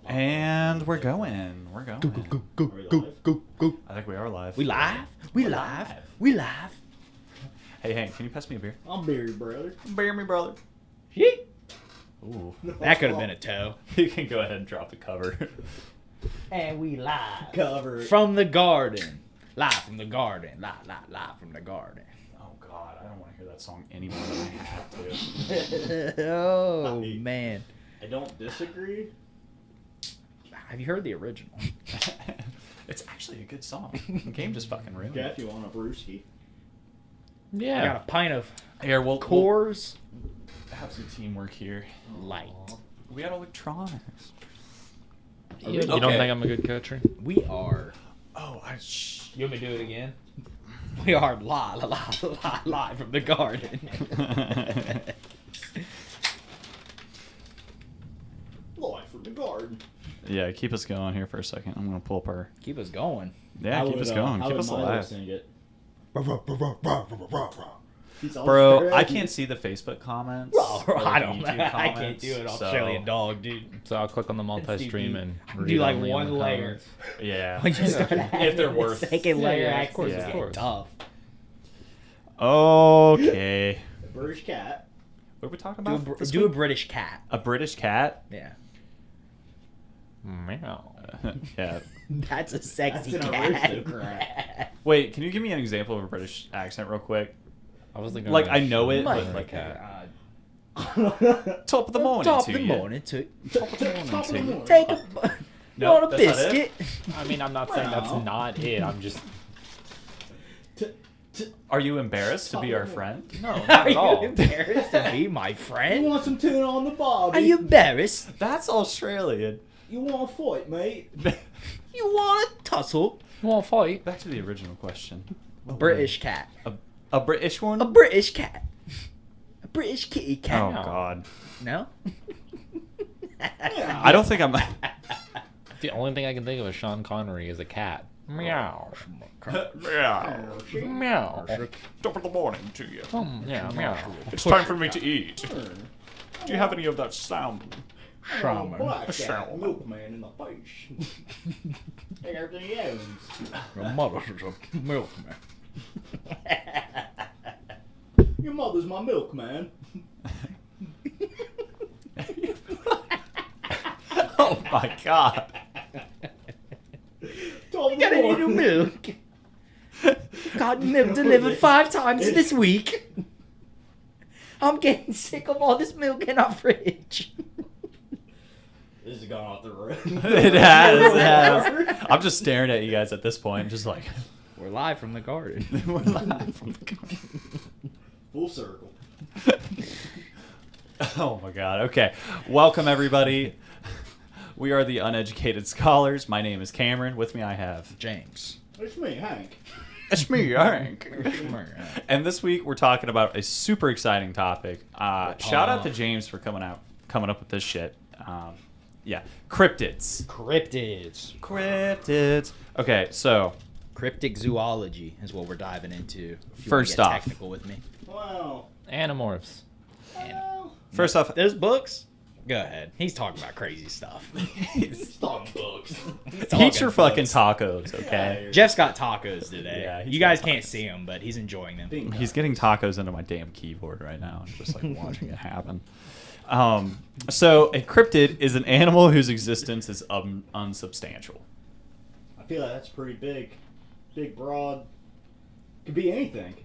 And we're going. We're going. Go. I think we are live. We live? We're We live? Hey, Hank, can you pass me a beer? I'm Barry, brother. Beer me, brother. Yeet. Ooh. That could have been a toe. You can go ahead and drop the cover. And we live. Cover it. From the garden. Live from the garden. Live from the garden. Oh, God. I don't want to hear that song anymore than I have to. Oh, man. I don't disagree. Have you heard the original? It's actually a good song. The game just fucking ruined it. Jeff, you want a brewski? I got a pint of Here, we'll Coors have some teamwork here. Light. We got electronics. You don't think I'm a good coacher? We are. Oh, You want me to do it again? We are live from the garden. Live from the garden. Yeah, keep us going here for a second. I'm going to pull up our... Keep us going. Yeah, keep us going. Keep us alive. Sing it. Bro, I can't see the Facebook comments. Well, or I the don't know. YouTube I can't comments, do it. so- Australian dog, dude. So I'll click on the multi-stream and Do read like only on one the layer. comments. Yeah. When you start If they're worth... second layer Yeah, of accents course, of get course. tough. Okay. The British cat. What are we talking Do about? a British cat. A British cat? Yeah. Meow. Yeah. That's a sexy That's an cat. aristocrat. Wait, can you give me an example of a British accent real quick? I was thinking Like, of I know it, My but like... God. Top of the morning Top to of the you. morning to Top of the morning. take a. No, want a that's not it? biscuit? I mean, I'm not saying that's Meow. not it. I'm just... Are you embarrassed to be our friend? No, not Are at all. you embarrassed to be my You friend? want some tuna on the barbie? Are you embarrassed? That's Australian. You want a fight, mate? You want a tussle? You won't fight. Back to the original question. A British cat. A British one? A British cat. A British kitty cat. Oh, No. God. No? I don't think I'm... The only thing I can think of is Sean Connery is a cat. Meow. Meow. Meow. Top of the morning to you. Yeah, meow. It's time for me to eat. Do you have any of that salmon? Salmon. Black cat, Salmon. milkman in the face. Take everything he owns. Your mother's a milkman. Your mother's my milkman. Oh, my God. Top You of got the any new morning. milk? Got milk delivered 5 times this week. I'm getting sick of all this milk in our fridge. This has gone off the road. It has. I'm just staring at you guys at this point, just like... We're live from the garden. We're live from the Full circle. Oh my God. Okay. Welcome, everybody. We are the Uneducated Scholars. My name is Cameron. With me, I have... James. It's me, Hank. It's me, Hank. And this week, we're talking about a super exciting topic. Shout out to James for coming up with this shit. Yeah. Cryptids. Cryptids. Cryptids. Okay, so... Cryptic zoology is what we're diving into. If you First wanna get off. technical with me. Wow. Animorphs. Well, First off... Those books? Go ahead. He's talking about crazy stuff. it's talking books. Eat your fucking books. tacos, okay? Jeff. Jeff's got tacos today. Yeah, he's you guys got can't tacos. see him, but he's enjoying them. He's getting tacos into my damn keyboard right now. I'm just like watching it happen. So a cryptid is an animal whose existence is unsubstantial. I feel like that's pretty big. Big, broad. Could be anything.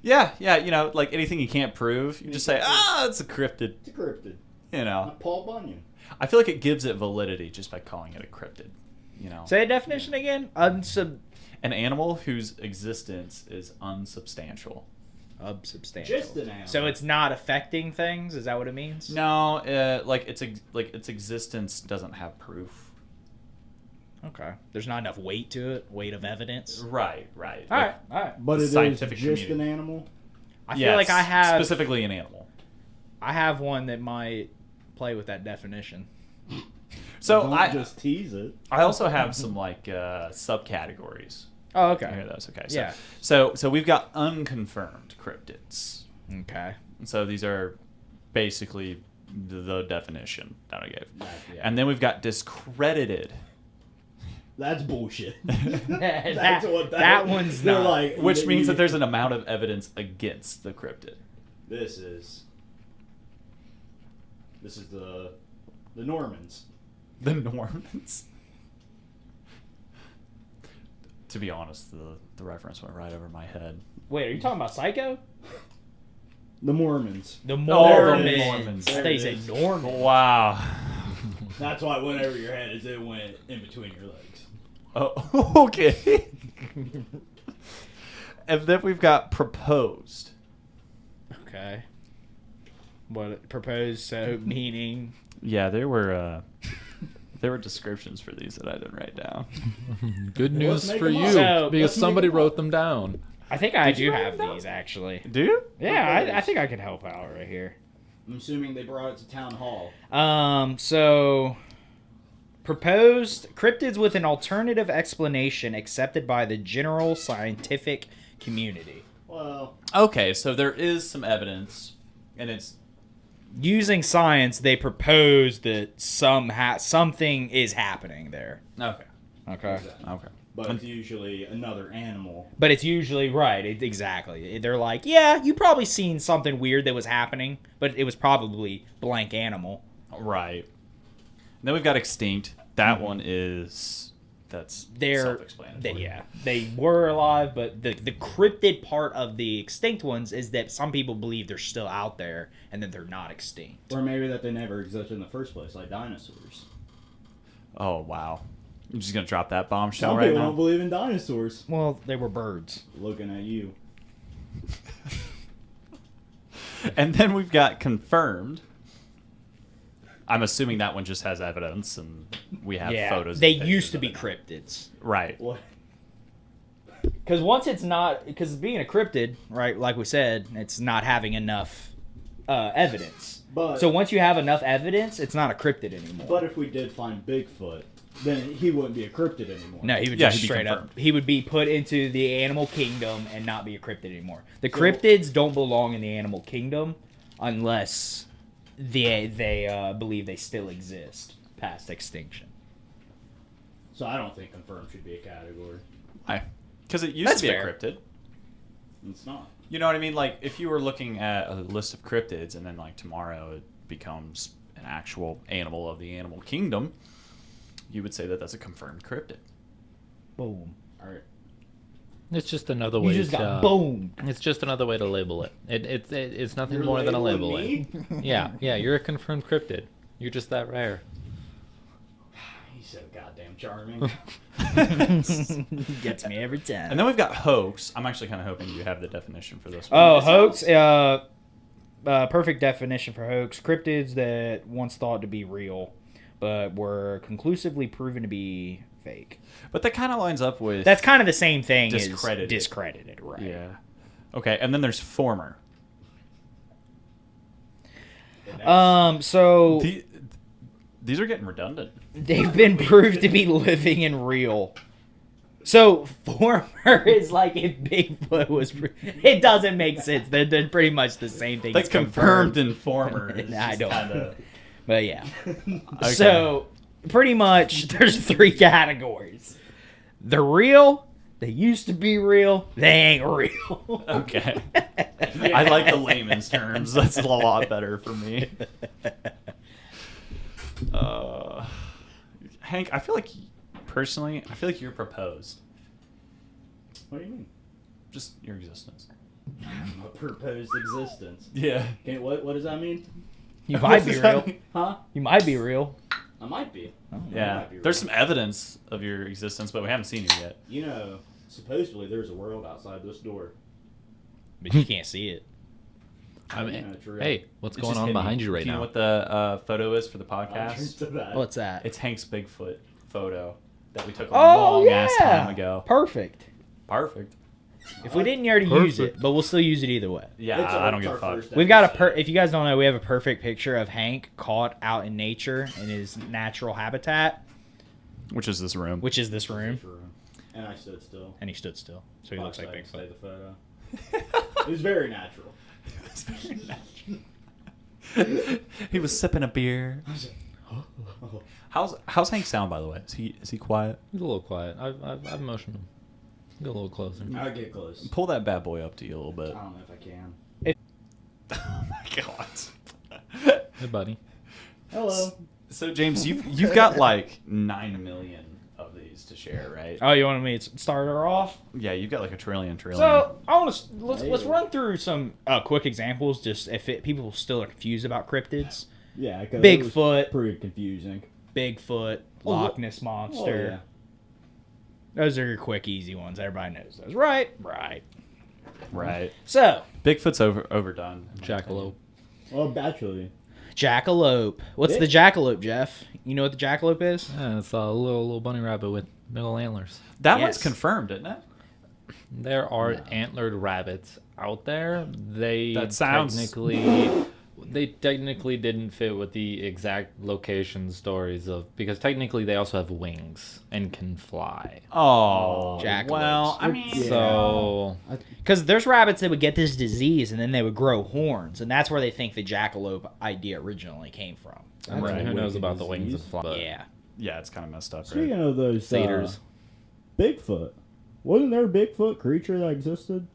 Yeah, you know, like anything you can't prove, you just say, it's a cryptid. It's a cryptid. You know, Like Paul Bunyan. I feel like it gives it validity just by calling it a cryptid. You know, Say a definition again. an animal whose existence is unsubstantial. Unsubstantial. Just an animal. So it's not affecting things. Is that what it means? No, like its existence doesn't have proof. Okay. There's not enough weight to it. Weight of evidence. Right. All right. But the it is scientific just community. an animal. I feel like I have specifically an animal. I have one that might play with that definition. So Don't I just tease it. also have some like subcategories. Oh, I okay. hear those. Okay. So, Yeah. So we've got unconfirmed cryptids. Okay. And so these are basically the definition that I gave. Yeah. And then we've got discredited, That's bullshit. that one's They're not. like, which means that there's an amount of evidence against the cryptid. This is the Normans. The Normans. To be honest, the reference went right over my head. Wait, are you talking about Psycho? The Mormons. The Oh, the Mormons. Mormons. They say Norman. Wow. That's why went over your head as it went in between your legs. Oh, okay. And then we've got proposed. Okay. What proposed? So meaning. Yeah, there were descriptions for these that I didn't write down. Good Well, let's news make for them you up. So, because let's make somebody them up. wrote them down. I think I do you have write them these actually. Do you? Yeah, Proposed. I think I can help out right here. I'm assuming they brought it to town hall. So proposed cryptids with an alternative explanation accepted by the general scientific community. Well, Okay, so there is some evidence, and it's Using science, they propose that something is happening there. okay. Okay. exactly. Okay. But it's usually another animal. But it's usually right. Exactly. They're like, yeah, you probably seen something weird that was happening, but it was probably blank animal. Right. Then we've got extinct. That one that's They're self-explanatory. they were alive, but the cryptid part of the extinct ones is that some people believe they're still out there and that they're not extinct. Or maybe that they never existed in the first place, like dinosaurs. Oh wow. I'm just gonna drop that bombshell Some right people now. don't believe in dinosaurs. Well, they were birds. Looking at you. And then we've got confirmed. I'm assuming that one just has evidence, and we have photos. They and pictures used to of be it. cryptids. Right. What? Because once it's not, because being a cryptid, right, like we said, it's not having enough evidence. But So once you have enough evidence, it's not a cryptid anymore. but if we did find Bigfoot, then he wouldn't be a cryptid anymore. No, he would Yeah, just he'd be straight up. confirmed. He would be put into the animal kingdom and not be a cryptid anymore. The So- cryptids don't belong in the animal kingdom unless they believe they still exist past extinction. So I don't think confirmed should be a category. Because it used That's to be fair. a cryptid. It's not. You know what I mean? Like, if you were looking at a list of cryptids, and then like tomorrow it becomes an actual animal of the animal kingdom, you would say that that's a confirmed cryptid. Boom. All right. It's just another You way. just got boom. It's just another way to label it. It's nothing You're more than a labeling label. me? Yeah, you're a confirmed cryptid. You're just that rare. He's so goddamn charming. Gets me every time. And then we've got hoax. I'm actually kind of hoping you have the definition for this one. Oh, It hoax. sounds- Perfect definition for hoax. Cryptids that once thought to be real, but were conclusively proven to be fake. But that kind of lines up with... That's kind of the same thing Discredited. as discredited, right? Yeah. Okay, and then there's former. So These are getting redundant. they've been proved to be living and real. So former is like if Bigfoot was. It doesn't make sense. They're pretty much the same thing. Like as confirmed and former. is I just don't. kinda- But yeah. Okay. So pretty much there's three categories. They're real. They used to be real. They ain't real. Okay. I like the layman's terms. That's a lot better for me. Hank, I feel like you're proposed. What do you mean? Just your existence. A proposed existence. Yeah. Okay, what does that mean? You might be real. Huh? You might be real. I might be. I Yeah. might be There's real. some evidence of your existence, but we haven't seen you yet. You know, supposedly there's a world outside this door. But you can't see it. I mean, it's real. hey, what's It's going just on hidden. behind you right Do you know now? what the photo is for the I'm podcast? used to that. What's that? It's Hank's Bigfoot photo that we took a Oh long yeah. ass time ago. Perfect. Perfect. If we didn't already use it, Perfect. but we'll still use it either way. Yeah, It's I don't it's give a our fuck. first We've got episode. if you guys don't know, we have a perfect picture of Hank caught out in nature in his natural habitat, Which is this room? which is this room, And I stood still. and he stood still, so he looks like Say Bigfoot. the photo. It was very natural. He was sipping a beer. How's Hank sound, by the way? Is he quiet? He's a little quiet. I've motioned him. Get a little closer. I'll get close. Pull that bad boy up to you a little bit. I don't know if I can. Oh my god. Hey, buddy. Hello. So James, you've got like 9 million of these to share, right? Oh, you wanted me to start her off? Yeah, you've got like a trillion. So I want to let's run through some quick examples, just if people still are confused about cryptids. Yeah, 'cause Bigfoot. it was pretty confusing. Bigfoot, Oh, Loch Ness monster. Oh, yeah. Those are your quick, easy ones. Everybody knows those, right? Right. So Bigfoot's overdone. Jackalope. Well, actually, jackalope. What's the jackalope, Jeff? You know what the jackalope is? Yeah, it's a little bunny rabbit with big ol' antlers. That Yes. one's confirmed, isn't it? There are antlered rabbits out there. That sounds- They technically didn't fit with the exact location stories of, because technically they also have wings and can fly. Oh, Jackalopes. well, I mean, Yeah. So Because there's rabbits that would get this disease and then they would grow horns, and that's where they think the jackalope idea originally came from. I mean, Right. who knows Wicked about the wings and disease. fly? But Yeah. yeah, it's kind of messed up, right? speaking of those Satyrs. Bigfoot, wasn't there a Bigfoot creature that existed?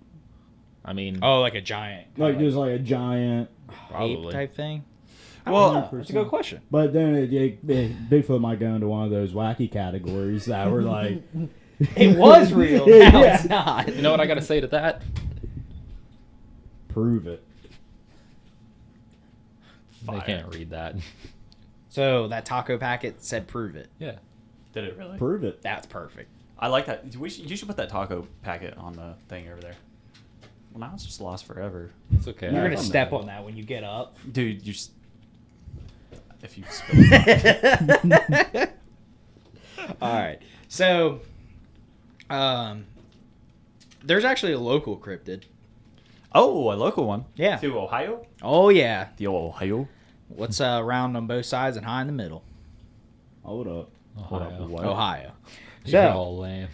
I mean, Oh, like a giant, Like just like a giant. ape probably. type thing. Well, That's a good question. But then Bigfoot might go into one of those wacky categories that were like, It was real. Yeah. Now it's not. You know what I got to say to that? prove it. They can't read that. So that taco packet said prove it. Yeah. Did it really? Prove it. That's perfect. I like that. You should put that taco packet on the thing over there. Well, now it's just lost forever. It's okay. You're I gonna don't step know. on that when you get up. Dude, if you spill it. All right. So, there's actually a local cryptid. Oh, a local one. Yeah. To Ohio? Oh yeah. The old Ohio? What's round on both sides and high in the middle? Hold up. Ohio. What? Ohio. You're So all lame.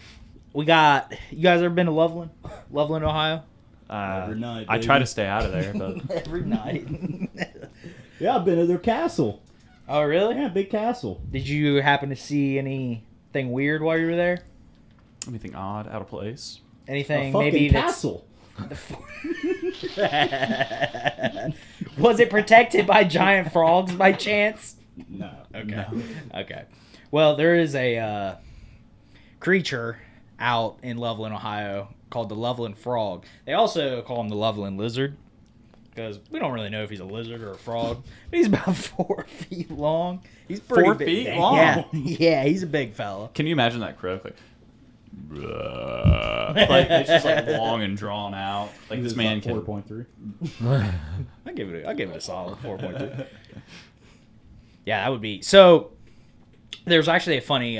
we got. You guys ever been to Loveland? Loveland, Ohio. Every night, I try baby. to stay out of there, but Every night. Yeah, I've been to their castle. Oh really? Yeah, big castle. Did you happen to see anything weird while you were there? anything odd, out of place? Anything A fucking maybe castle. Was it protected by giant frogs by chance? No. Okay. Okay. Well, there is a creature out in Loveland, Ohio, called the Loveland frog. They also call him the Loveland lizard because we don't really know if he's a lizard or a frog. But he's about 4 feet long. He's pretty 4 big. feet long? Yeah. Yeah, he's a big fella. Can you imagine that croak? Like it's just like long and drawn out. Like this man can. 4.3. I'll give it a solid 4.2. Yeah, that would be. So there's actually a funny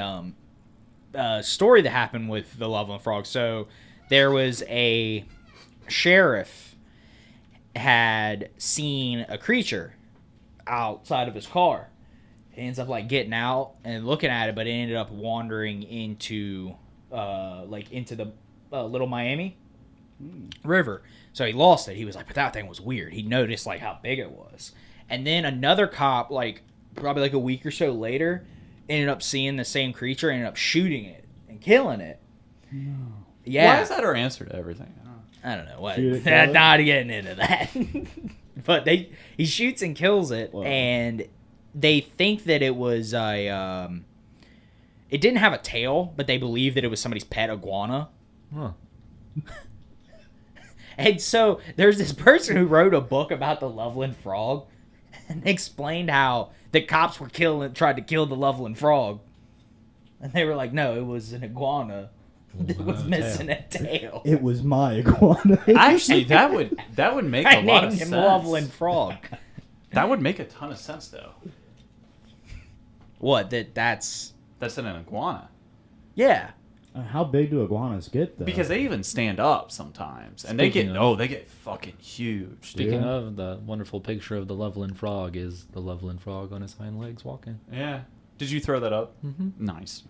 story that happened with the Loveland frog. So there was a sheriff had seen a creature outside of his car. He ends up like getting out and looking at it, but it ended up wandering into into the Little Miami River. So he lost it. He was like, but that thing was weird. He noticed like how big it was. And then another cop, like probably like a week or so later, ended up seeing the same creature, ended up shooting it and killing it. No. Yeah. Why is that our answer to everything? I don't know what. Shoot it, kill it? Not getting into that. But he shoots and kills it, Wow. and they think that it was a it didn't have a tail, but they believe that it was somebody's pet iguana. Huh. And so there's this person who wrote a book about the Loveland frog and explained how the cops were tried to kill the Loveland frog. And they were like, no, it was an iguana that was missing a tail. It was my iguana. Actually, that would make I a lot of named him sense. Loveland frog. That would make a ton of sense, though. What? That's That's an iguana. yeah. How big do iguanas get, though? Because they even stand up sometimes, and Speaking they get fucking huge. Speaking Yeah. of, the wonderful picture of the Loveland frog is the Loveland frog on his hind legs walking. Yeah. Did you throw that up? Mm-hmm. Nice.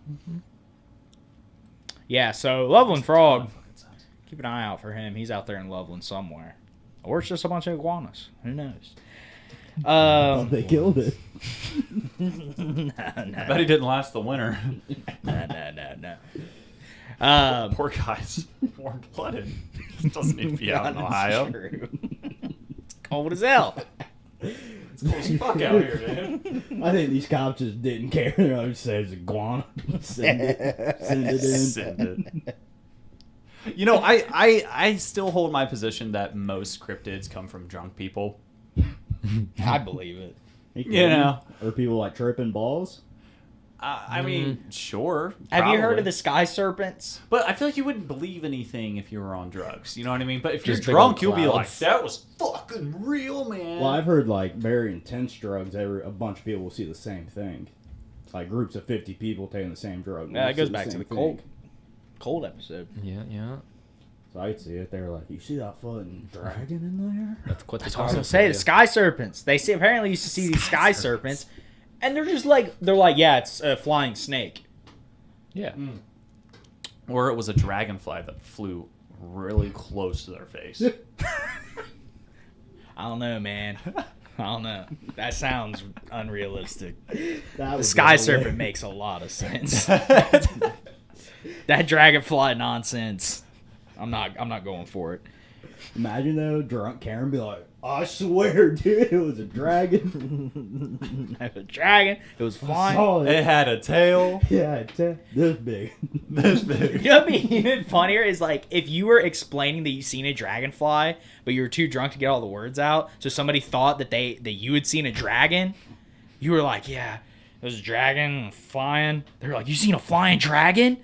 Yeah, so Loveland frog, Ton of fucking sense. keep an eye out for him. He's out there in Loveland somewhere. Or it's just a bunch of iguanas. Who knows? Thought they killed it. No. I bet he didn't last the winter. No. Poor guy's warm-blooded. Doesn't need to be out in Ohio. True. It's cold as hell. It's cold as fuck out here, dude. I think these cops just didn't care. They're like, say it's iguana. Send it in. Send it. You know, I still hold my position that most cryptids come from drunk people. I believe it. You know. Or people like tripping balls. I mean, sure. Have you heard probably. of the sky serpents? But I feel like you wouldn't believe anything if you were on drugs. You know what I mean? But if you're Just big drunk, old you'll be like, clouds. that was fucking real, man. Well, I've heard like very intense drugs. A bunch of people will see the same thing. Like groups of 50 people taking the same drug. Yeah, it will goes see back to same the thing. cold episode. Yeah. So I'd see it. They were like, "You see that fucking dragon in there?" That's quite the I was gonna say the sky serpents. They see, apparently used to see these sky serpents, and they're just like yeah, it's a flying snake. Yeah. Or it was a dragonfly that flew really close to their face. I don't know, man. I don't know. That sounds unrealistic. That The sky serpent makes a lot of sense. That dragonfly nonsense. I'm not going for it. Imagine though, drunk Karen be like, "I swear, dude, it was a dragon." A dragon. It was I flying. saw it. It had a tail. Yeah, this big. This big. You know what'd be even funnier is like if you were explaining that you seen a dragonfly, but you were too drunk to get all the words out, so somebody thought that you had seen a dragon. You were like, "Yeah, there's a dragon flying." They're like, "You seen a flying dragon?"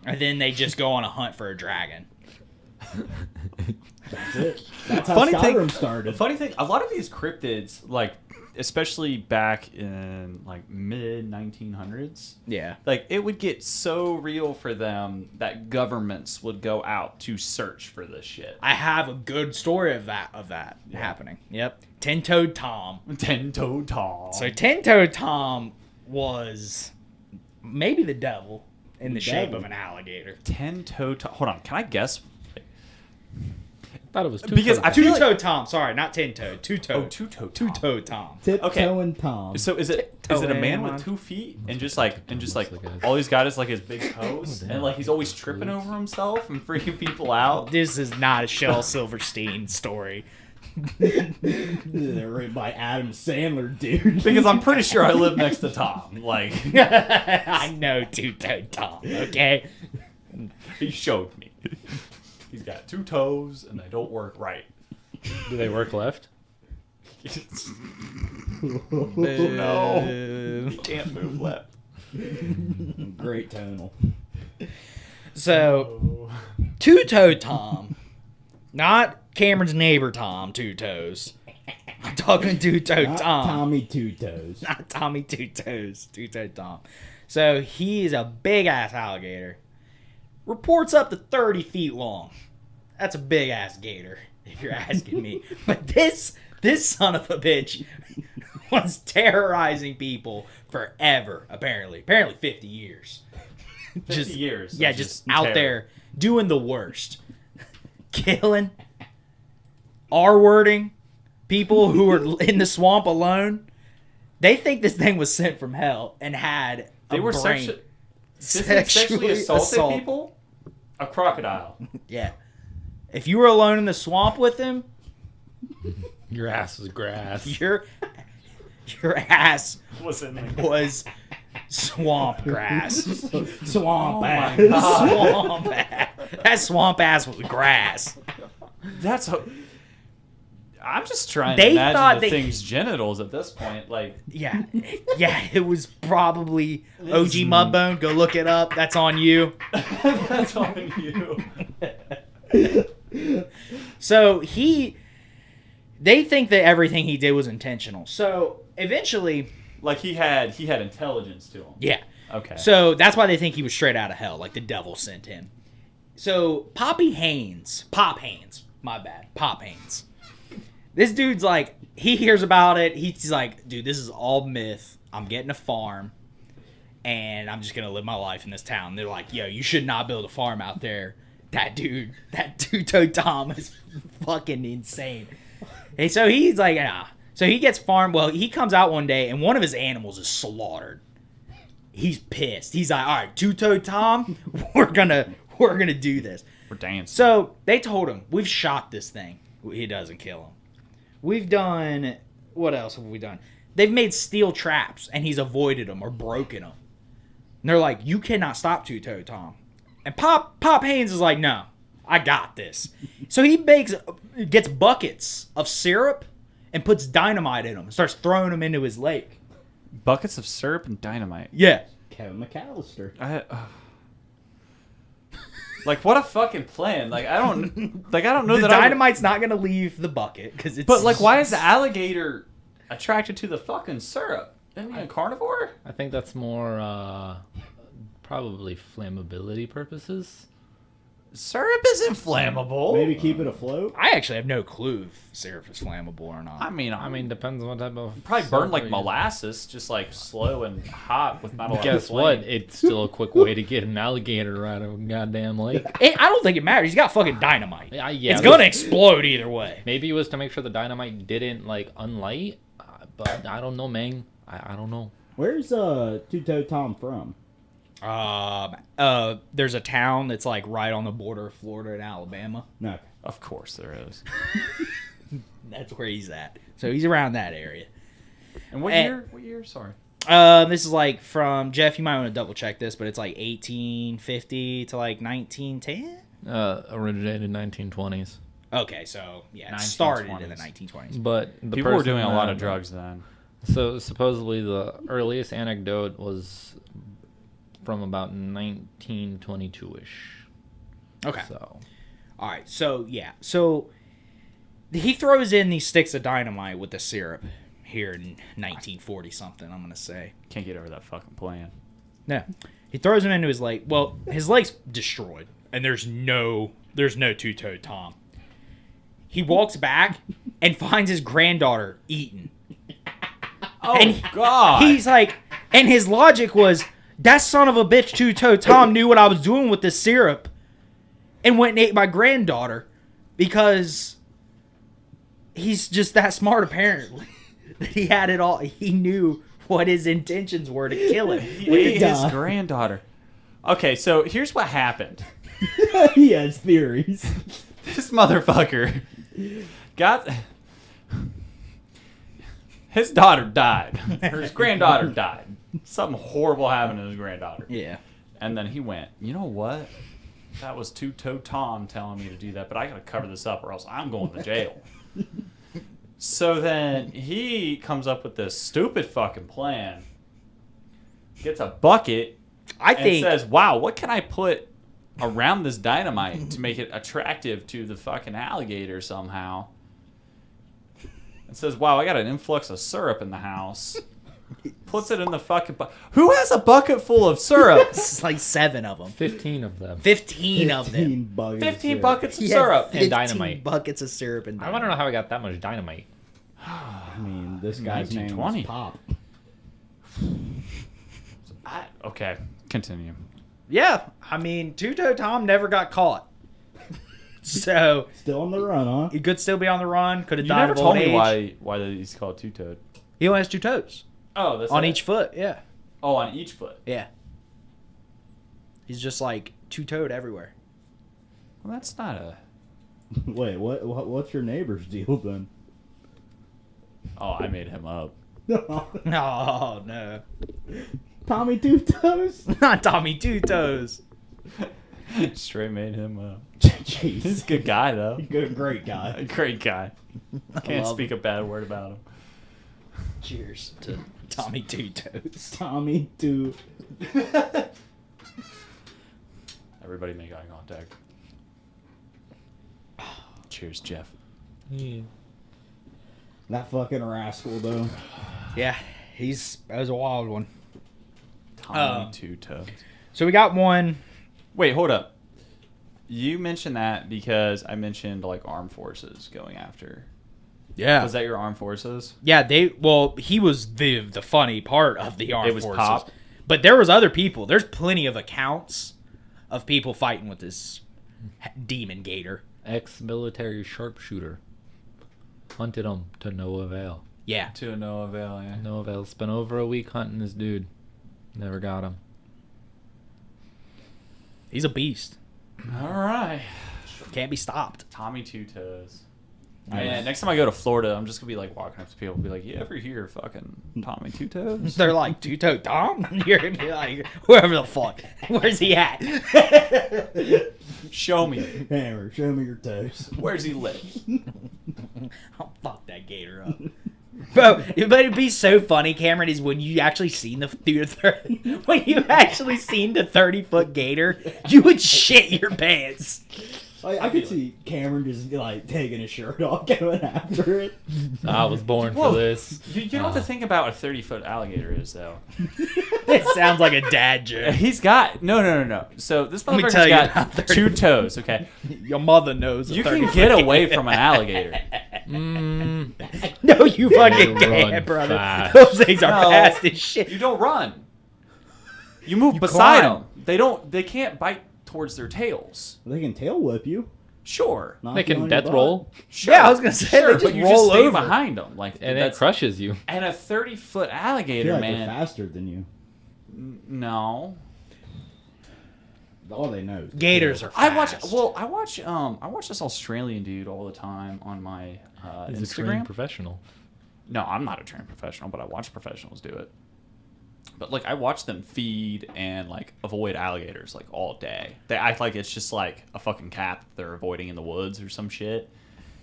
And then they just go on a hunt for a dragon. That's it. That's how Funny Skyrim thing- started. Funny thing, a lot of these cryptids, like, especially back in, like, mid-1900s, Yeah. like, it would get so real for them that governments would go out to search for this shit. I have a good story of that happening. Yep. Ten-Toed Tom. Ten-toed Tom. So Ten-Toed Tom was maybe the devil in the shape devil. of an alligator. Ten-toed Tom. Hold on, can I guess? Thought it was Because I feel like... Two-Toed Tom. Sorry, not Ten-Toed. Two-Toed. Oh, two-toed Tom. Two-Toed Tom. Tiptoeing Tom. So is it a Tiptoeing man on- with 2 feet and just like like a- all he's got is like his big toes damn. and like he's always tripping over himself and freaking people out? This is not a Shel Silverstein story. They're written by Adam Sandler, dude. Because I'm pretty sure I live next to Tom. Like I know Two-Toed Tom, okay? he showed me. He's got 2 toes and they don't work right. Do they work left? No, he can't move left. Great tonal. So, Two-Toed Tom, not Cameron's neighbor Tom, Two Toes. I'm talking Two-Toed Not Tom. Tommy Two Toes. Not Tommy Two Toes, Two-Toed Tom. So he is a big ass alligator. Reports up to 30 feet long. That's a big ass gator, if you're asking me. But this son of a bitch was terrorizing people forever, apparently. Apparently 50 years. 50 years. Yeah, of just out terror. there doing the worst. Killing, R-wording people who were in the swamp alone. They think this thing was sent from hell and had They a were brain. sexually assaulted people? A crocodile. Yeah. If you were alone in the swamp with him, Your ass is grass. your ass Was in the was swamp grass. Swamp my ass. God. Swamp ass. That swamp ass was grass. That's how... I'm just trying They to imagine thought the they- thing's genitals at this point. Like, Yeah. Yeah, it was probably OG Mudbone. Go look it up. That's on you. that's on you. So they think that everything he did was intentional. So eventually, Like he had intelligence to him. yeah. Okay. So that's why they think he was straight out of hell, like the devil sent him. So Pop Haynes, my bad, Pop Haynes. This dude's like, he hears about it. He's like, dude, this is all myth. I'm getting a farm, and I'm just gonna live my life in this town. They're like, yo, you should not build a farm out there. That Two-Toed Tom is fucking insane. And so he's like, nah. So he gets farmed. Well, he comes out one day and one of his animals is slaughtered. He's pissed. He's like, all right, two-toed Tom, we're gonna do this. We're dancing. So they told him, we've shot this thing. He doesn't kill him. We've done, what else have we done? They've made steel traps and he's avoided them or broken them. And they're like, you cannot stop two-toed Tom. And Pop Haynes is like, no, I got this. So he gets buckets of syrup and puts dynamite in them and starts throwing them into his lake. Buckets of syrup and dynamite. Yeah. Kevin McAllister. Like, what a fucking plan. Like, I don't know The that dynamite's not going to leave the bucket because it's... But, like, why is the alligator attracted to the fucking syrup? Isn't he a carnivore? I think that's more probably flammability purposes. Syrup isn't flammable. Maybe keep it afloat. I actually have no clue if syrup is flammable or not. I mean, Depends on what type of. probably burn like syrup molasses, just like slow and hot with not a lot Guess of what? flame. It's still a quick way to get an alligator out of a goddamn lake. I don't think it matters. He's got fucking dynamite. Yeah, It's going to explode either way. Maybe it was to make sure the dynamite didn't like unlight, but I don't know, man. I don't know. Where's Two-Toed Tom from? There's a town that's like right on the border of Florida and Alabama. No. Of course there is. That's where he's at. So he's around that area. And what year? What year? Sorry. This is like from Jeff. You might want to double check this, but it's like 1850 to like 1910. Originated 1920s. Okay, so yeah, it 1920s. started in the 1920s. But the People were person doing a lot that- of drugs then. So supposedly the earliest anecdote was from about 1922-ish. Okay. So All right, so yeah, so he throws in these sticks of dynamite with the syrup here in 1940 something. I'm gonna say. Can't get over that fucking plan. No, he throws them into his lake. Well, his lake's destroyed, and there's no two-toed Tom. He walks back and finds his granddaughter eaten. Oh, And God. He's like, and his logic was, that son of a bitch two-toed Tom knew what I was doing with this syrup and went and ate my granddaughter because he's just that smart apparently. That he had it all. He knew what his intentions were to kill him. He ate his granddaughter. Okay, so here's what happened. He has theories. This motherfucker got... His daughter died. Or his granddaughter died. Something horrible happened to his granddaughter. Yeah. And then he went, you know what? That was Two-Toed Tom telling me to do that, but I gotta cover this up or else I'm going to jail. So then he comes up with this stupid fucking plan. Gets a bucket I and think says, wow, what can I put around this dynamite to make it attractive to the fucking alligator somehow? And says, wow, I got an influx of syrup in the house. Puts it in the fucking bucket. Who has a bucket full of syrup? it's like 7 of them. 15 of them. 15 of them. 15 buckets. 15 buckets of He had syrup. 15 dynamite. buckets of syrup and I dynamite. want to know how I got that much dynamite. I mean, this guy's name was 1920. Pop. Okay, continue. Yeah, I mean, Two-Toed Tom never got caught. So Still on the run, huh? he could still be on the run. Could have You died never of told old me age. why he's called Two-Toed. He only has 2 toes Oh, that's on it? each foot. Yeah, Oh, on each foot. yeah. He's just like two-toed everywhere. Well, that's not a... Wait, what's your neighbor's deal then? Oh, I made him up. Oh no, Tommy Two Toes? not Tommy Two Toes. Straight made him up. Jeez. He's a good guy, though. Great guy. A great guy. Can't love speak a bad word about him. Cheers to Tommy Two Toes. Tommy Two. Everybody make eye contact. Cheers, Jeff. That fucking rascal, though. Yeah, that was a wild one. Tommy Two-Toes. So we got one. Wait, hold up. You mentioned that because I mentioned like armed forces going after. Yeah. Was that your armed forces? Yeah, he was the funny part of the armed It was forces. Pop. But there was other people. There's plenty of accounts of people fighting with this demon gator. Ex-military sharpshooter. Hunted him to no avail. Yeah. To no avail, yeah. No avail. Spent over a week hunting this dude. Never got him. He's a beast. All right. Can't be stopped. Tommy Two Toes. Nice. Man, next time I go to Florida, I'm just gonna be like walking up to people and be like, "You ever hear fucking Tommy Two Toes?" They're like, Two-Toe Tom? You're going to be like, whoever the fuck. Where's he at? Show me. Hammer, show me your toes. Where's he live? I'll fuck that gator up. Bro, but it'd be so funny, Cameron, is when you actually seen when you actually seen the 30-foot gator, you would shit your pants. I could see Cameron just like taking his shirt off, going after it. I was born Whoa. for this. You know what the thing about a 30-foot alligator is, though? It sounds like a dad joke. He's got no. So this Let me motherfucker's tell you got about 30 two toes. Okay, Your mother knows. you can get away from an alligator. No, you fucking They run can't, brother. fast. Those things are No. fast as shit. You don't run. You move beside climb. them. They can't bite towards their tails. They can tail whip you. Sure. knock They you can on your death butt. roll, Sure. Yeah, I was gonna say, they just but you roll just stay over. behind them, like and it that's crushes you. and a 30-foot I alligator, feel like they're man. faster than you. No, All they know. is Gators tail. are I watch. fast. Well, I watch this Australian dude all the time on my He's a trained Instagram. professional. No, I'm not a trained professional, but I watch professionals do it. But like, I watch them feed and like avoid alligators like all day. They act like it's just like a fucking cat that they're avoiding in the woods or some shit.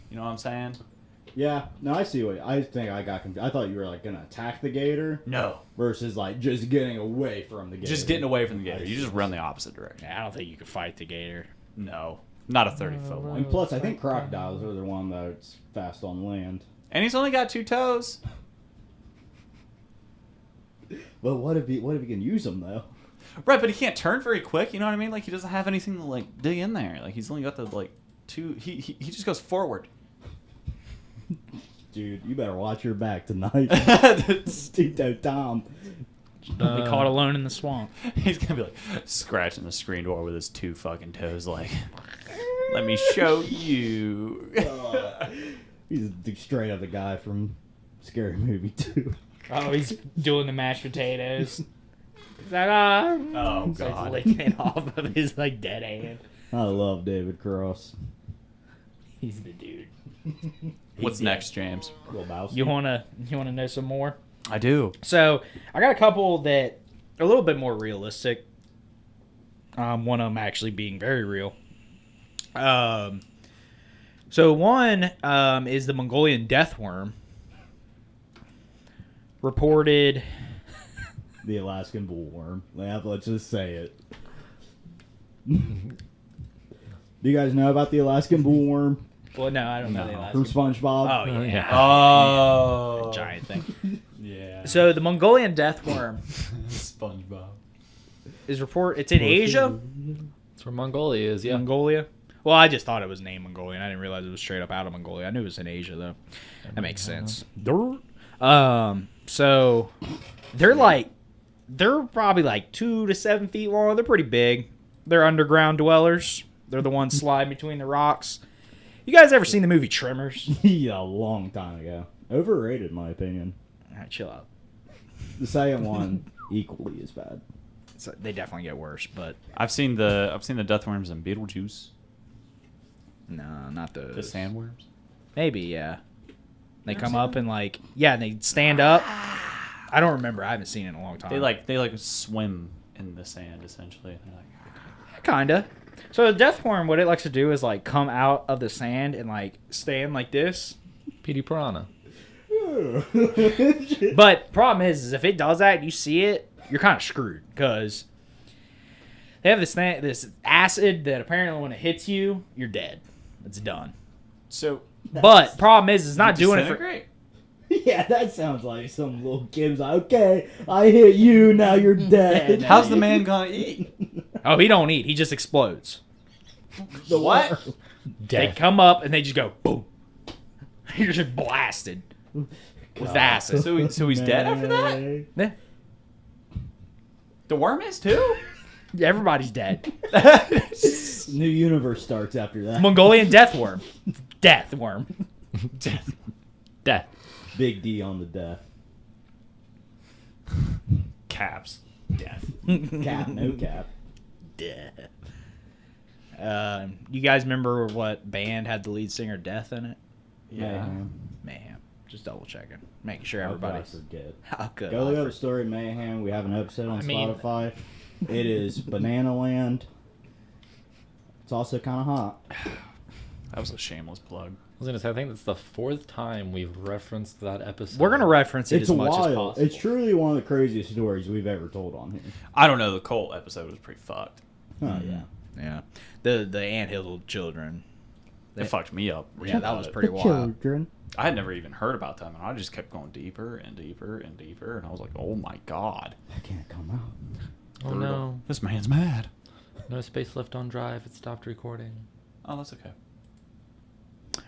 You know what I'm saying? Yeah, no, I see what I think. I got confused. I thought you were like gonna attack the gator No, versus like just getting away from the gator. just getting away from the gator. You just run the opposite direction. I don't think you could fight the gator. No, not a 30-foot one. And plus, I think crocodiles are the one that's fast on land. And he's only got 2 toes. But what if he can use them though? Right, but he can't turn very quick. You know what I mean? Like he doesn't have anything to like dig in there. Like he's only got the like 2. He just goes forward. Dude, you better watch your back tonight. Tito Tom. Don't be caught alone in the swamp. He's gonna be like scratching the screen door with his 2 fucking toes. Like, let me show you. He's straight up the guy from Scary Movie 2. Oh, he's doing the mashed potatoes. He's like, Oh, He's like God. licking it off of his like dead hand. I love David Cross. He's the dude. What's next, James? Lebowski. You wanna know some more? I do. So I got a couple that are a little bit more realistic. One of them actually being very real. So one is the Mongolian death worm. Reported. The Alaskan bullworm. Let's just say it. Do you guys know about the Alaskan bullworm Well, no, I don't know. No. the last from one. SpongeBob? Oh yeah, Oh, giant thing. Yeah. So the Mongolian death worm SpongeBob. is It's in Asia, That's where Mongolia is. Yeah. Mongolia. Well, I just thought it was named Mongolian. I didn't realize it was straight up out of Mongolia. I knew it was in Asia though. That makes sense. So they're probably like 2 to 7 feet long. They're pretty big. They're underground dwellers. They're the ones sliding between the rocks. You guys ever seen the movie Tremors? Yeah, a long time ago. Overrated, in my opinion. All right, chill out. The second one, equally as bad. So they definitely get worse, but I've seen the death worms in Beetlejuice. no, not those. The sandworms. Maybe, yeah. They come up and and they stand up. I don't remember. I haven't seen it in a long time. They like swim in the sand essentially. They're like, Kinda. So the death worm, what it likes to do is like come out of the sand and like stand like this. Petey Piranha. But problem is if it does that and you see it, you're kind of screwed because they have this acid that apparently when it hits you, you're dead. It's done. so But problem is it's not doing it for. disintegrate? Yeah, that sounds like some little kid's like, okay, I hit you, now you're dead. How's the man gonna eat? Oh, he don't eat. He just explodes. The What? worm. They come up and they just go boom. You're just blasted with acid. So he's dead after that? Yeah. The worm is too? Everybody's dead. New universe starts after that. Mongolian death worm. Death worm. Death. Big D on the death. Caps. Death. Cap, no cap. Death. You guys remember what band had the lead singer Death in it? Yeah. Mayhem. Just double checking, making sure How everybody's. could I forget? How good? Go look up the story of Mayhem. We have an episode on Spotify. It is Banana Land. It's also kind of hot. That was a shameless plug. I was gonna say, I think that's the 4th time we've referenced that episode. We're gonna reference it It's as much as wild. possible. It's truly one of the craziest stories we've ever told on here. I don't know. The Colt episode was pretty fucked. Oh, yeah. Yeah, the anthill children. It fucked me up. Yeah, that was pretty The wild. children. I had never even heard about them, and I just kept going deeper and deeper and deeper, and I was like, "Oh my god, I can't come out. Oh no, this man's mad." no space left on drive. It stopped recording. Oh, that's okay.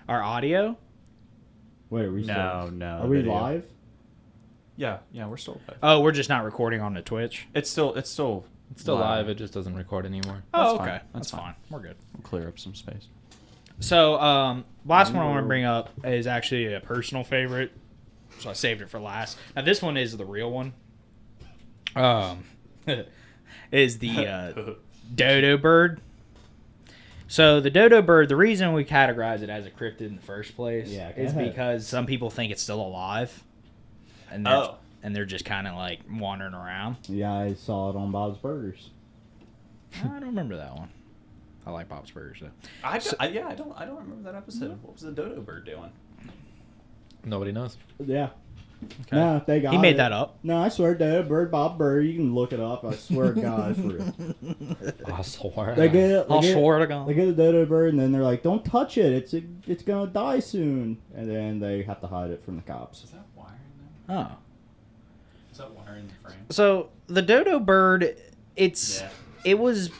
Our audio. Wait, are we No, still, no. Are we video. live? Yeah, we're still live. Oh, we're just not recording on the Twitch. It's still It's still live. It just doesn't record anymore. Oh, That's fine. okay. That's That's fine. fine. We're good. We'll clear up some space. So, last one I want to bring up is actually a personal favorite. So I saved it for last. Now, this one is the real one. Is the dodo bird. So the dodo bird, the reason we categorize it as a cryptid in the first place is go ahead. because some people think it's still alive. And they're just kind of like wandering around. Yeah, I saw it on Bob's Burgers. I don't remember that one. I like Bob's Burgers though. I don't remember that episode. What was the dodo bird doing? Nobody knows. Yeah. No, they got He made it. that up. No, I swear, Dodo Bird, Bob Bird. You can look it up. I swear to God, it's real. I swear. They get, I'll they get, swear to God. they get a dodo bird, and then they're like, "Don't touch it. It's gonna die soon." And then they have to hide it from the cops. Is that wiring there? Oh. Is that wiring the frame? So the dodo bird, Yeah. it was.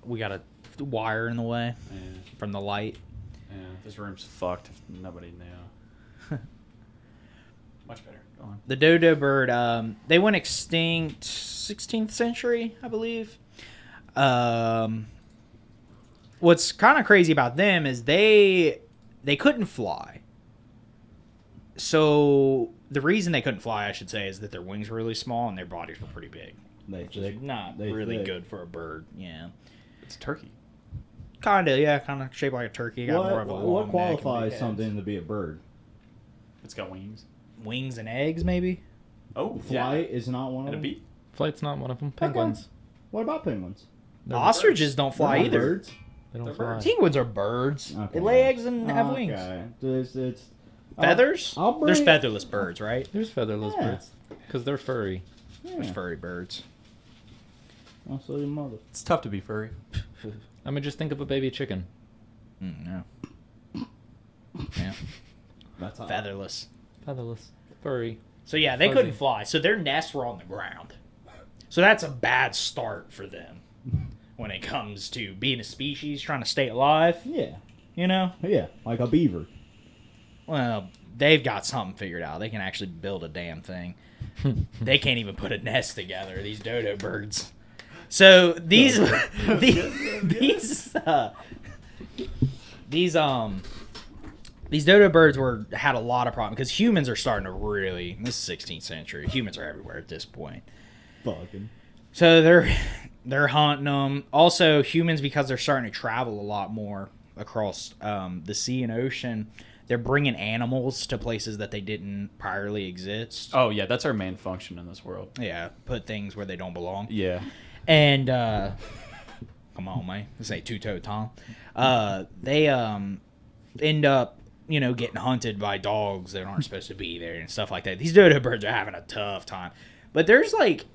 We got a wire in the way Yeah. from the light. Yeah. This room's fucked. If nobody knew. Much better. Go on. The dodo bird, they went extinct 16th century, I believe. What's kind of crazy about them is they couldn't fly. So the reason they couldn't fly, I should say, is that their wings were really small and their bodies were pretty big. Which is not really thick. good for a bird. Yeah. It's a turkey. Kind of shaped like a turkey. Got more of a long What neck and qualifies big head. something to be a bird? It's got wings. Wings and eggs, maybe? Oh, Flight is not one of And a them. beak. Flight's not one of them. Penguins. What about penguins? They're Ostriches don't fly They're not either. Birds. They don't They're fly. birds. Penguins are birds. Okay. They lay eggs and have wings. Okay. It's Feathers? I'll bring There's it- featherless birds, right? There's featherless Yeah. birds because they're furry. There's Yeah. furry birds. Also, your mother. It's tough to be furry. I mean, just think of a baby chicken. No. Yeah. That's hot. Featherless. Featherless. Furry. So yeah, they Fuzzy. couldn't fly. So their nests were on the ground. So that's a bad start for them when it comes to being a species trying to stay alive. Yeah. You know? Yeah, like a beaver. Well, they've got something figured out. They can actually build a damn thing. They can't even put a nest together. These dodo birds. So these these dodo birds had a lot of problems because humans are starting to really. This is 16th century. Humans are everywhere at this point. Fucking. So they're hunting them. Also, humans, because they're starting to travel a lot more across the sea and ocean, they're bringing animals to places that they didn't priorly exist. Oh yeah, that's our main function in this world. Yeah, put things where they don't belong. Yeah. And come on, man, this ain't two-toed Tom. They end up, getting hunted by dogs that aren't supposed to be there and stuff like that. These dodo birds are having a tough time. But there's like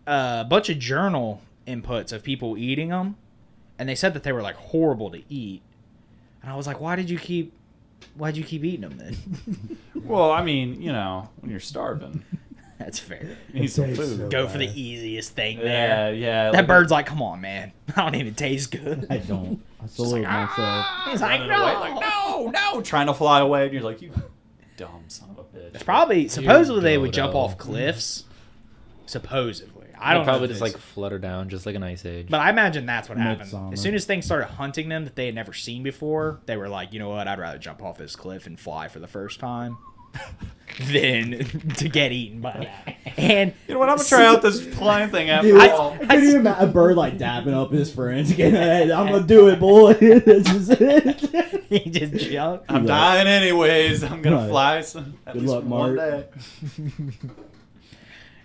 a bunch of journal inputs of people eating them, and they said that they were like horrible to eat. And I was like, why'd you keep eating them then? Well, I mean, when you're starving, That's fair. you need some tastes food. so Go for the bad. easiest thing Yeah, there. yeah. That bird's like, come on, man. I don't even taste good. I don't. I salute myself. He's like, running away, no, trying to fly away, and you're like, you dumb son of a bitch. It's probably supposedly they would dodo. jump off cliffs. Supposedly, I They'll don't know. probably if just it's- like flutter down, just like an ice age. But I imagine that's what happened. Midsummer. As soon as things started hunting them that they had never seen before, they were like, you know what? I'd rather jump off this cliff and fly for the first time. than to get eaten by that. And You know what? I'm gonna try out this flying thing after Dude, all. can you imagine a bird like dapping up his friends? Hey, I'm gonna do it, boy. This is it. he just jumped. I'm dying anyways. I'm gonna Right. fly some at Good least luck, one Mark. day.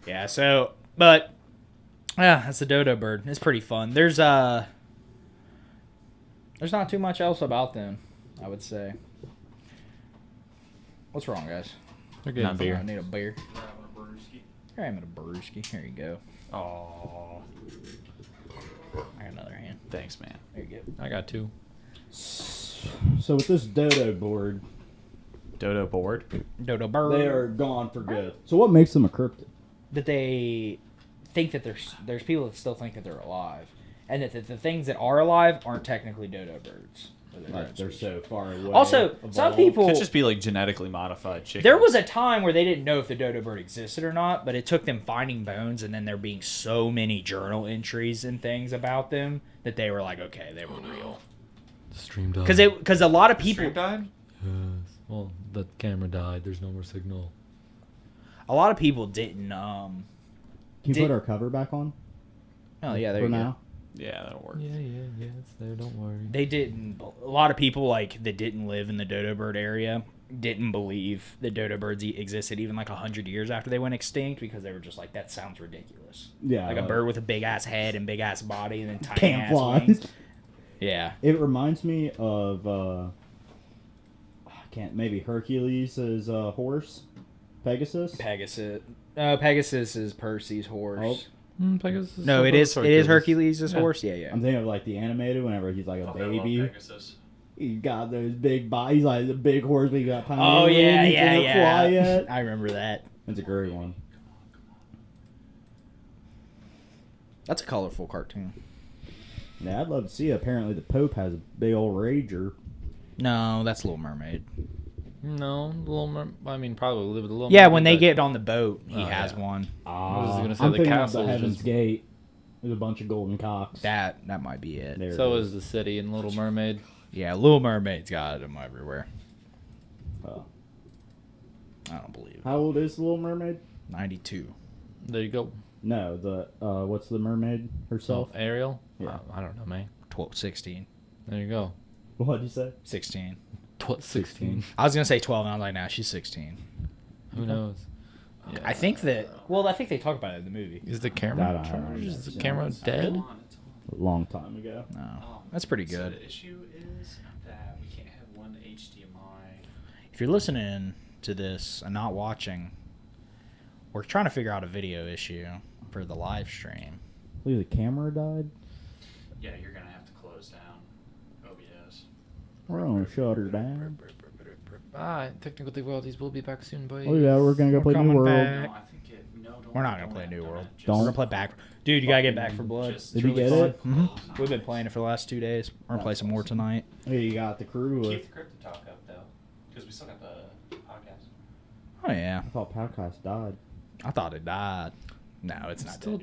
Yeah. So, but yeah, that's the dodo bird. It's pretty fun. There's not too much else about them, I would say. What's wrong, guys? They're getting Nothing. beer. I need a beer. Here I am at a brewski. Here you go. Oh, I got another hand. thanks, man. There you go. I got 2. So with this dodo board, Dodo board. Dodo bird. they are gone for good. So what makes them a cryptid? That they think that there's people that still think that they're alive, and that the things that are alive aren't technically dodo birds. Like they're so far away. Also, some evolved. people. Could just be like genetically modified chickens. There was a time where they didn't know if the dodo bird existed or not, but it took them finding bones and then there being so many journal entries and things about them that they were like, okay, they were real. The stream died. Because a lot of people, Stream died? Yes. Well, the camera died. There's no more signal. a lot of people didn't. Can you did- put our cover back on? Oh yeah, there for you now? go. Yeah, that'll work. Yeah, it's there. Don't worry. They didn't. A lot of people like that didn't live in the dodo bird area didn't believe that dodo birds existed even like 100 years after they went extinct because they were just like, that sounds ridiculous. Yeah. Like a bird with a big ass head and big ass body and then tiny can't ass fly. wings. Yeah. It reminds me of maybe Hercules' horse, Pegasus. Pegasus is Percy's horse. Pegasus. No, it is Hercules' horse. Yeah, yeah. I'm thinking of like the animated whenever he's like a baby. Pegasus. He got those big bodies. He's like the big horse, but he got tiny. Oh yeah, wings, yeah, can't fly yeah. yet. I remember that. That's a great one. That's a colorful cartoon. Yeah, I'd love to see it. Apparently, the Pope has a big old rager. No, that's Little Mermaid. No, I mean, probably live with a little. Yeah, when they get on the boat, he Oh, has yeah. one. was gonna say I'm the thinking of castle the is Heaven's just- Gate. There's a bunch of golden cocks. That might be it. There So it is the city in Little Mermaid. Yeah, Little Mermaid's got them everywhere. Oh. I don't believe it. How old is the Little Mermaid? 92. There you go. No, the what's the mermaid herself? Oh, Ariel. Yeah. I don't know, man. 16. There you go. What'd you say? 16. 16. I was going to say 12, and I was like, nah, she's 16. Who knows? I think that... Well, I think they talk about it in the movie. Is the I camera don't know. charged? Is the Yeah, camera it's dead? A long time ago. No. That's pretty So good. the issue is that we can't have one HDMI. If you're listening to this and not watching, we're trying to figure out a video issue for the live stream. Look, the camera died. Yeah, you're gonna have to close down OBS. We're gonna shut her down. Technical difficulties. We'll be back soon, boys. Oh yeah, we're gonna go We're play New coming World. back. No, I think it. No, don't. We're not going don't to play have- New don't World. have- just- Don't. We're going to play Back... Dude, you got to get Back for Blood. Just- Did you Really get fun. it? Mhm. We've been playing it for the last 2 days. We're going to play some more tonight. Hey, you got the crew. Keep With, the crypto talk up though, because we still got the podcast. Oh, yeah. I thought podcast died. I thought it died. No, it's not Still dead.